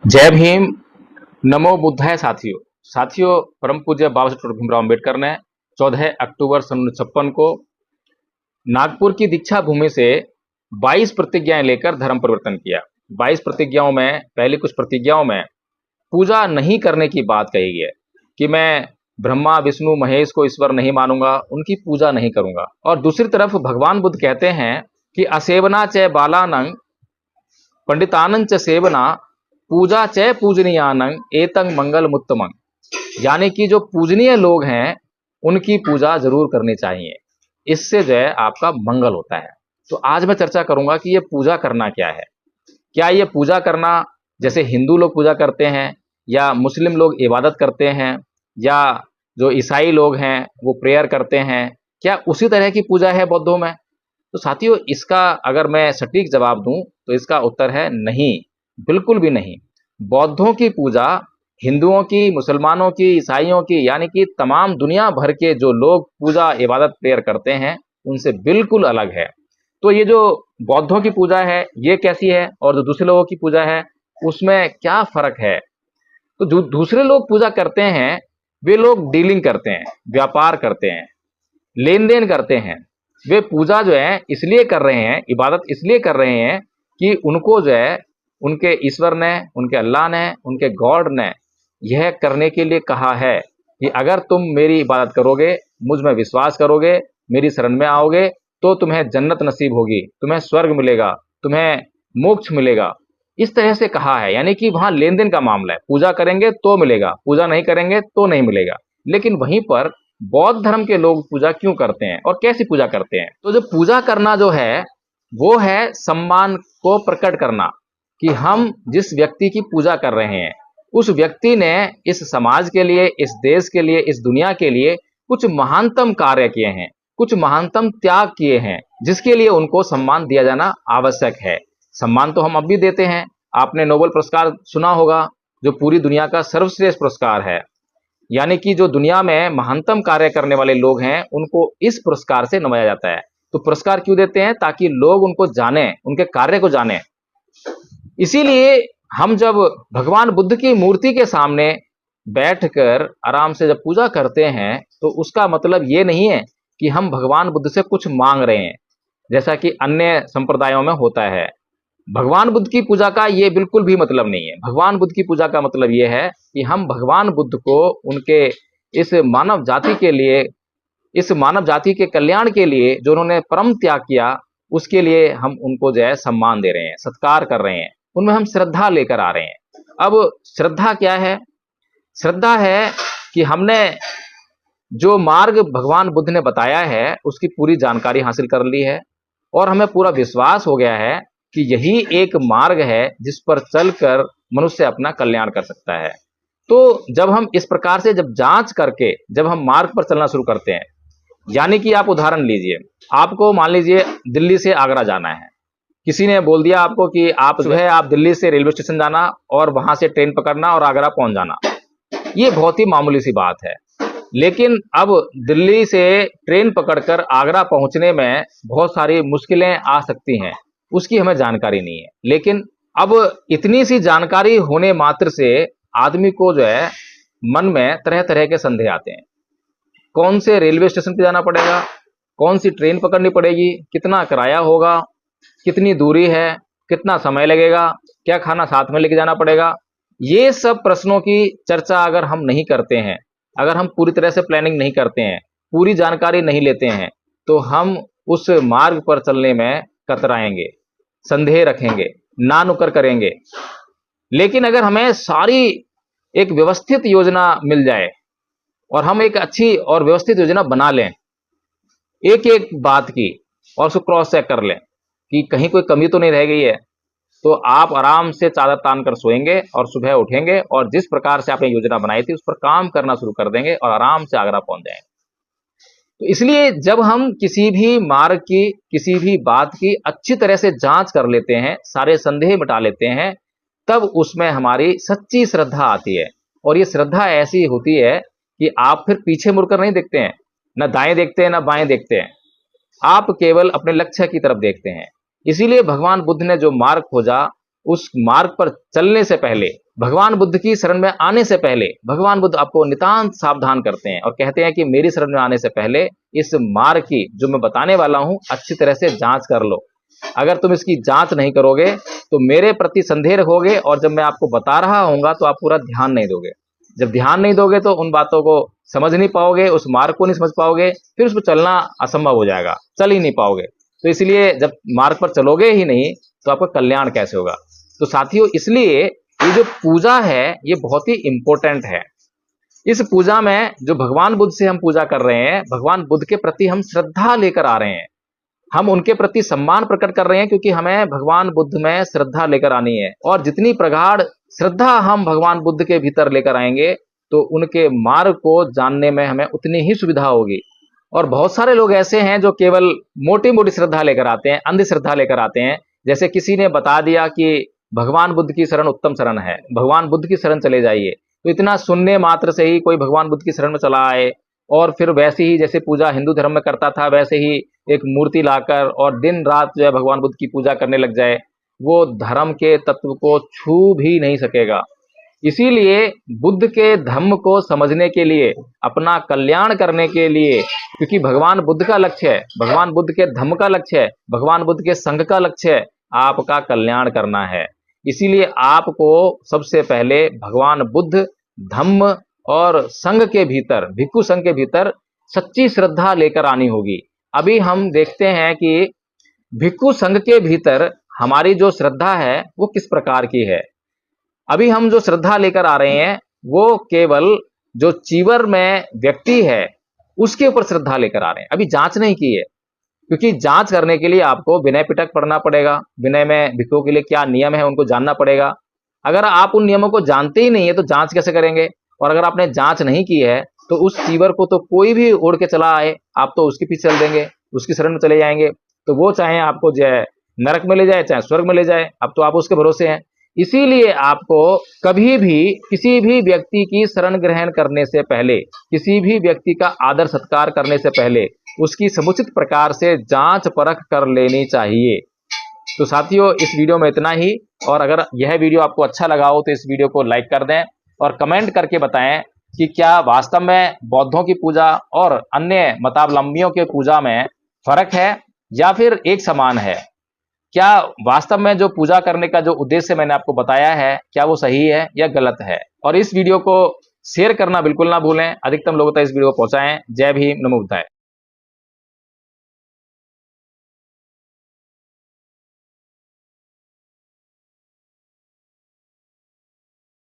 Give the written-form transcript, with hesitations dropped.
जय भीम। नमो बुद्धाय। साथियों साथियों परम पूज्य बाबा साहेब डॉक्टर भीमराव अम्बेडकर ने 14 अक्टूबर सन 1956 को नागपुर की दीक्षा भूमि से 22 प्रतिज्ञाएं लेकर धर्म परिवर्तन किया। 22 प्रतिज्ञाओं में पहली कुछ प्रतिज्ञाओं में पूजा नहीं करने की बात कही गई है कि मैं ब्रह्मा विष्णु महेश को ईश्वर नहीं मानूंगा, उनकी पूजा नहीं करूंगा। और दूसरी तरफ भगवान बुद्ध कहते हैं कि असेवना च बालानंग पंडितानंद च सेवना पूजा च पूजनीयानंग एतंग मंगल मुत्तमंग। यानी कि जो पूजनीय लोग हैं उनकी पूजा जरूर करनी चाहिए, इससे जो है आपका मंगल होता है। तो आज मैं चर्चा करूंगा कि ये पूजा करना क्या है। क्या ये पूजा करना जैसे हिंदू लोग पूजा करते हैं या मुस्लिम लोग इबादत करते हैं या जो ईसाई लोग हैं वो प्रेयर करते हैं, क्या उसी तरह की पूजा है बौद्धों में? तो साथियों इसका अगर मैं सटीक जवाब दूं तो इसका उत्तर है नहीं, बिल्कुल भी नहीं। बौद्धों की पूजा हिंदुओं की, मुसलमानों की, ईसाइयों की यानी कि तमाम दुनिया भर के जो लोग पूजा इबादत प्रेयर करते हैं उनसे बिल्कुल अलग है। तो ये जो बौद्धों की पूजा है ये कैसी है और जो दूसरे लोगों की पूजा है उसमें क्या फर्क है? तो जो दूसरे लोग पूजा करते हैं वे लोग डीलिंग करते हैं, व्यापार करते हैं, लेन देन करते हैं। वे पूजा जो है इसलिए कर रहे हैं, इबादत इसलिए कर रहे हैं कि उनको जो है उनके ईश्वर ने, उनके अल्लाह ने, उनके गॉड ने यह करने के लिए कहा है कि अगर तुम मेरी इबादत करोगे, मुझ में विश्वास करोगे, मेरी शरण में आओगे तो तुम्हें जन्नत नसीब होगी, तुम्हें स्वर्ग मिलेगा, तुम्हें मोक्ष मिलेगा। इस तरह से कहा है, यानी कि वहां लेन देन का मामला है। पूजा करेंगे तो मिलेगा, पूजा नहीं करेंगे तो नहीं मिलेगा। लेकिन वहीं पर बौद्ध धर्म के लोग पूजा क्यों करते हैं और कैसी पूजा करते हैं? तो जो पूजा करना जो है वो है सम्मान को प्रकट करना कि हम जिस व्यक्ति की पूजा कर रहे हैं उस व्यक्ति ने इस समाज के लिए, इस देश के लिए, इस दुनिया के लिए कुछ महानतम कार्य किए हैं, कुछ महानतम त्याग किए हैं, जिसके लिए उनको सम्मान दिया जाना आवश्यक है। सम्मान तो हम अब भी देते हैं। आपने नोबेल पुरस्कार सुना होगा, जो पूरी दुनिया का सर्वश्रेष्ठ पुरस्कार है। यानी कि जो दुनिया में महानतम कार्य करने वाले लोग हैं उनको इस पुरस्कार से नवाजा जाता है। तो पुरस्कार क्यों देते हैं? ताकि लोग उनको जाने, उनके कार्य को जाने। इसीलिए हम जब भगवान बुद्ध की मूर्ति के सामने बैठकर आराम से जब पूजा करते हैं तो उसका मतलब ये नहीं है कि हम भगवान बुद्ध से कुछ मांग रहे हैं, जैसा कि अन्य संप्रदायों में होता है। भगवान बुद्ध की पूजा का ये बिल्कुल भी मतलब नहीं है। भगवान बुद्ध की पूजा का मतलब ये है कि हम भगवान बुद्ध को उनके इस मानव जाति के लिए, इस मानव जाति के कल्याण के लिए जो उन्होंने परम त्याग किया, उसके लिए हम उनको जो है सम्मान दे रहे हैं, सत्कार कर रहे हैं, उनमें हम श्रद्धा लेकर आ रहे हैं। अब श्रद्धा क्या है? श्रद्धा है कि हमने जो मार्ग भगवान बुद्ध ने बताया है उसकी पूरी जानकारी हासिल कर ली है और हमें पूरा विश्वास हो गया है कि यही एक मार्ग है जिस पर चलकर मनुष्य अपना कल्याण कर सकता है। तो जब हम इस प्रकार से जब जांच करके जब हम मार्ग पर चलना शुरू करते हैं, यानी कि आप उदाहरण लीजिए, आपको मान लीजिए दिल्ली से आगरा जाना है। किसी ने बोल दिया आपको कि आप सुबह आप दिल्ली से रेलवे स्टेशन जाना और वहां से ट्रेन पकड़ना और आगरा पहुंच जाना। ये बहुत ही मामूली सी बात है। लेकिन अब दिल्ली से ट्रेन पकड़कर आगरा पहुंचने में बहुत सारी मुश्किलें आ सकती हैं, उसकी हमें जानकारी नहीं है। लेकिन अब इतनी सी जानकारी होने मात्र से आदमी को जो है मन में तरह तरह के संदेह आते हैं। कौन से रेलवे स्टेशन पे जाना पड़ेगा, कौन सी ट्रेन पकड़नी पड़ेगी, कितना किराया होगा, कितनी दूरी है, कितना समय लगेगा, क्या खाना साथ में लेके जाना पड़ेगा। ये सब प्रश्नों की चर्चा अगर हम नहीं करते हैं, अगर हम पूरी तरह से प्लानिंग नहीं करते हैं, पूरी जानकारी नहीं लेते हैं, तो हम उस मार्ग पर चलने में कतराएंगे, संदेह रखेंगे, ना नुकर करेंगे। लेकिन अगर हमें सारी एक व्यवस्थित योजना मिल जाए और हम एक अच्छी और व्यवस्थित योजना बना लें, एक एक बात की, और उसको क्रॉस चेक कर लें कि कहीं कोई कमी तो नहीं रह गई है, तो आप आराम से चादर तान कर सोएंगे और सुबह उठेंगे और जिस प्रकार से आपने योजना बनाई थी उस पर काम करना शुरू कर देंगे और आराम से आगरा पहुंच जाएंगे। तो इसलिए जब हम किसी भी मार्ग की, किसी भी बात की अच्छी तरह से जांच कर लेते हैं, सारे संदेह मिटा लेते हैं, तब उसमें हमारी सच्ची श्रद्धा आती है। और ये श्रद्धा ऐसी होती है कि आप फिर पीछे मुड़कर नहीं देखते हैं, न दाएं देखते हैं न बाएं देखते हैं, आप केवल अपने लक्ष्य की तरफ देखते हैं। इसीलिए भगवान बुद्ध ने जो मार्ग खोजा उस मार्ग पर चलने से पहले, भगवान बुद्ध की शरण में आने से पहले भगवान बुद्ध आपको नितांत सावधान करते हैं और कहते हैं कि मेरी शरण में आने से पहले इस मार्ग की जो मैं बताने वाला हूं अच्छी तरह से जांच कर लो। अगर तुम इसकी जांच नहीं करोगे तो मेरे प्रति संदेह रखोगे और जब मैं आपको बता रहा हूंगा तो आप पूरा ध्यान नहीं दोगे। जब ध्यान नहीं दोगे तो उन बातों को समझ नहीं पाओगे, उस मार्ग को नहीं समझ पाओगे, फिर उस पर चलना असंभव हो जाएगा, चल ही नहीं पाओगे। तो इसलिए जब मार्ग पर चलोगे ही नहीं तो आपका कल्याण कैसे होगा। तो साथियों, इसलिए ये जो पूजा है ये बहुत ही इंपॉर्टेंट है। इस पूजा में जो भगवान बुद्ध से हम पूजा कर रहे हैं, भगवान बुद्ध के प्रति हम श्रद्धा लेकर आ रहे हैं, हम उनके प्रति सम्मान प्रकट कर रहे हैं, क्योंकि हमें भगवान बुद्ध में श्रद्धा लेकर आनी है। और जितनी प्रगाढ़ श्रद्धा हम भगवान बुद्ध के भीतर लेकर आएंगे तो उनके मार्ग को जानने में हमें उतनी ही सुविधा होगी। और बहुत सारे लोग ऐसे हैं जो केवल मोटी मोटी श्रद्धा लेकर आते हैं, अंधश्रद्धा लेकर आते हैं। जैसे किसी ने बता दिया कि भगवान बुद्ध की शरण उत्तम शरण है, भगवान बुद्ध की शरण चले जाइए, तो इतना सुनने मात्र से ही कोई भगवान बुद्ध की शरण में चला आए और फिर वैसे ही जैसे पूजा हिंदू धर्म में करता था वैसे ही एक मूर्ति लाकर और दिन रात जो है भगवान बुद्ध की पूजा करने लग जाए, वो धर्म के तत्व को छू भी नहीं सकेगा। इसीलिए बुद्ध के धम्म को समझने के लिए, अपना कल्याण करने के लिए, क्योंकि भगवान बुद्ध का लक्ष्य है, भगवान बुद्ध के धम्म का लक्ष्य है, भगवान बुद्ध के संघ का लक्ष्य है, आपका कल्याण करना है। इसीलिए आपको सबसे पहले भगवान बुद्ध, धम्म और संघ के भीतर, भिक्षु संघ के भीतर सच्ची श्रद्धा लेकर आनी होगी। अभी हम देखते हैं कि भिक्षु संघ के भीतर हमारी जो श्रद्धा है वो किस प्रकार की है। अभी हम जो श्रद्धा लेकर आ रहे हैं वो केवल जो चीवर में व्यक्ति है उसके ऊपर श्रद्धा लेकर आ रहे हैं, अभी जांच नहीं की है। क्योंकि जांच करने के लिए आपको विनय पिटक पढ़ना पड़ेगा, विनय में भिक्षुओं के लिए क्या नियम है उनको जानना पड़ेगा। अगर आप उन नियमों को जानते ही नहीं है तो जांच कैसे करेंगे। और अगर आपने जांच नहीं की है तो उस चीवर को तो कोई भी उड़ के चला आए, आप तो उसके पीछे चल देंगे, उसकी शरण में चले जाएंगे, तो वो चाहे आपको जो है नरक में ले जाए चाहे स्वर्ग में ले जाए, अब तो आप उसके भरोसे हैं। इसीलिए आपको कभी भी किसी भी व्यक्ति की शरण ग्रहण करने से पहले, किसी भी व्यक्ति का आदर सत्कार करने से पहले उसकी समुचित प्रकार से जांच परख कर लेनी चाहिए। तो साथियों, इस वीडियो में इतना ही। और अगर यह वीडियो आपको अच्छा लगा हो तो इस वीडियो को लाइक कर दें और कमेंट करके बताएं कि क्या वास्तव में बौद्धों की पूजा और अन्य मतावलंबियों के पूजा में फर्क है या फिर एक समान है। क्या वास्तव में जो पूजा करने का जो उद्देश्य मैंने आपको बताया है क्या वो सही है या गलत है। और इस वीडियो को शेयर करना बिल्कुल ना भूलें, अधिकतम लोगों तक इस वीडियो को पहुंचाएं। जय भीम, नमो बुद्धाय।